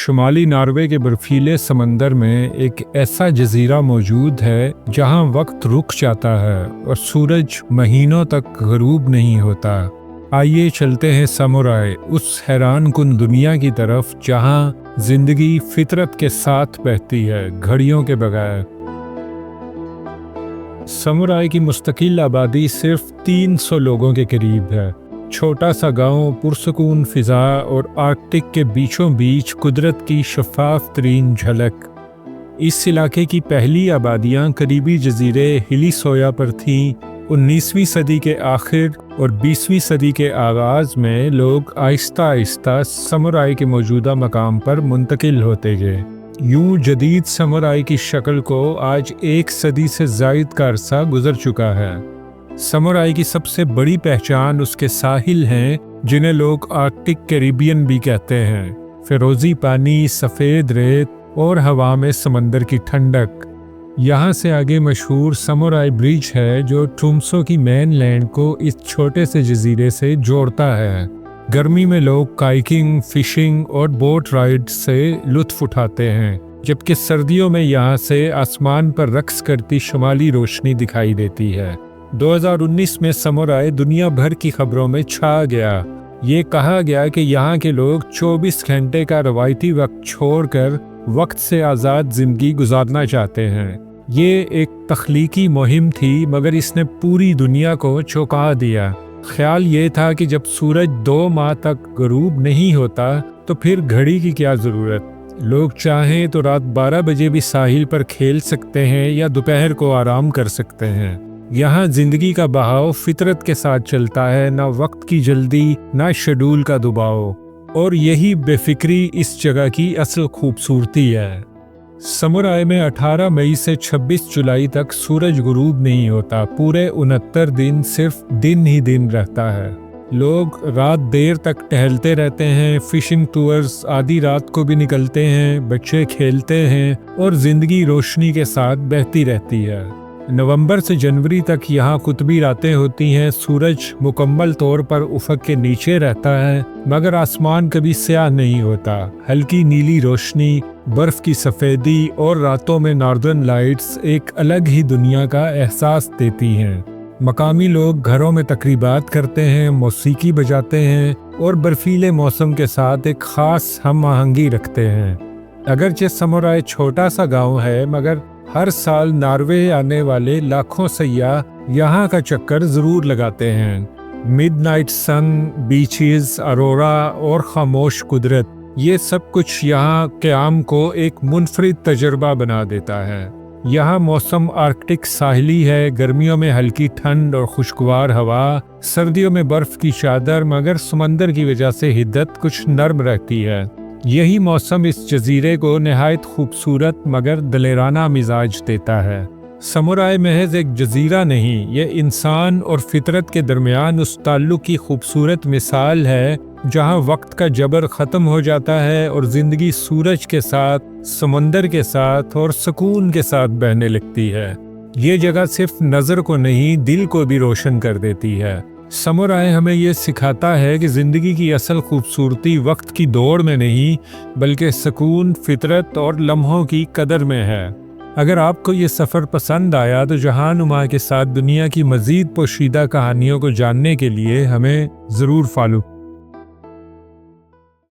شمالی ناروے کے برفیلے سمندر میں ایک ایسا جزیرہ موجود ہے جہاں وقت رک جاتا ہے اور سورج مہینوں تک غروب نہیں ہوتا۔ آئیے چلتے ہیں سامورائے، اس حیران کن دنیا کی طرف جہاں زندگی فطرت کے ساتھ بہتی ہے، گھڑیوں کے بغیر۔ سامورائے کی مستقل آبادی صرف 300 لوگوں کے قریب ہے۔ چھوٹا سا گاؤں، پرسکون فضا اور آرکٹک کے بیچوں بیچ قدرت کی شفاف ترین جھلک۔ اس علاقے کی پہلی آبادیاں قریبی جزیرے ہلی سویا پر تھیں۔ 19ویں صدی کے آخر اور 20ویں صدی کے آغاز میں لوگ آہستہ آہستہ سامورائے کے موجودہ مقام پر منتقل ہوتے گئے۔ یوں جدید سامورائے کی شکل کو آج 1 صدی سے زائد کا عرصہ گزر چکا ہے۔ سامورائے کی سب سے بڑی پہچان اس کے ساحل ہیں، جنہیں لوگ آرکٹک کیریبین بھی کہتے ہیں۔ فیروزی پانی، سفید ریت اور ہوا میں سمندر کی ٹھنڈک۔ یہاں سے آگے مشہور سامورائے برج ہے جو ٹرومسو کی مین لینڈ کو اس چھوٹے سے جزیرے سے جوڑتا ہے۔ گرمی میں لوگ کائکنگ، فشنگ اور بوٹ رائڈ سے لطف اٹھاتے ہیں، جبکہ سردیوں میں یہاں سے آسمان پر رقص کرتی شمالی روشنی دکھائی دیتی ہے۔ 2019 میں سامورائے دنیا بھر کی خبروں میں چھا گیا۔ یہ کہا گیا کہ یہاں کے لوگ 24 گھنٹے کا روایتی وقت چھوڑ کر وقت سے آزاد زندگی گزارنا چاہتے ہیں۔ یہ ایک تخلیقی مہم تھی، مگر اس نے پوری دنیا کو چونکا دیا۔ خیال یہ تھا کہ جب سورج 2 ماہ تک غروب نہیں ہوتا تو پھر گھڑی کی کیا ضرورت؟ لوگ چاہیں تو رات 12 بجے بھی ساحل پر کھیل سکتے ہیں یا دوپہر کو آرام کر سکتے ہیں۔ یہاں زندگی کا بہاؤ فطرت کے ساتھ چلتا ہے، نہ وقت کی جلدی، نہ شیڈول کا دباؤ، اور یہی بے فکری اس جگہ کی اصل خوبصورتی ہے۔ سامورائے میں 18 مئی سے 26 جولائی تک سورج غروب نہیں ہوتا۔ پورے 69 دن صرف دن ہی دن رہتا ہے۔ لوگ رات دیر تک ٹہلتے رہتے ہیں، فشنگ ٹورز آدھی رات کو بھی نکلتے ہیں، بچے کھیلتے ہیں اور زندگی روشنی کے ساتھ بہتی رہتی ہے۔ نومبر سے جنوری تک یہاں قطبی راتیں ہوتی ہیں۔ سورج مکمل طور پر افق کے نیچے رہتا ہے، مگر آسمان کبھی سیاہ نہیں ہوتا۔ ہلکی نیلی روشنی، برف کی سفیدی اور راتوں میں ناردرن لائٹس ایک الگ ہی دنیا کا احساس دیتی ہیں۔ مقامی لوگ گھروں میں تقریبات کرتے ہیں، موسیقی بجاتے ہیں اور برفیلے موسم کے ساتھ ایک خاص ہم آہنگی رکھتے ہیں۔ اگرچہ سامورائے چھوٹا سا گاؤں ہے، مگر ہر سال ناروے آنے والے لاکھوں سیاح یہاں کا چکر ضرور لگاتے ہیں۔ مڈ نائٹ سن، بیچز، اروڑا اور خاموش قدرت، یہ سب کچھ یہاں قیام کو ایک منفرد تجربہ بنا دیتا ہے۔ یہاں موسم آرکٹک ساحلی ہے، گرمیوں میں ہلکی ٹھنڈ اور خوشگوار ہوا، سردیوں میں برف کی چادر، مگر سمندر کی وجہ سے حدت کچھ نرم رہتی ہے۔ یہی موسم اس جزیرے کو نہایت خوبصورت مگر دلیرانہ مزاج دیتا ہے۔ سامورائے محض ایک جزیرہ نہیں، یہ انسان اور فطرت کے درمیان اس تعلق کی خوبصورت مثال ہے جہاں وقت کا جبر ختم ہو جاتا ہے اور زندگی سورج کے ساتھ، سمندر کے ساتھ اور سکون کے ساتھ بہنے لگتی ہے۔ یہ جگہ صرف نظر کو نہیں، دل کو بھی روشن کر دیتی ہے۔ سامورائے ہمیں یہ سکھاتا ہے کہ زندگی کی اصل خوبصورتی وقت کی دوڑ میں نہیں، بلکہ سکون، فطرت اور لمحوں کی قدر میں ہے۔ اگر آپ کو یہ سفر پسند آیا تو جہاں نما کے ساتھ دنیا کی مزید پوشیدہ کہانیوں کو جاننے کے لیے ہمیں ضرور فالو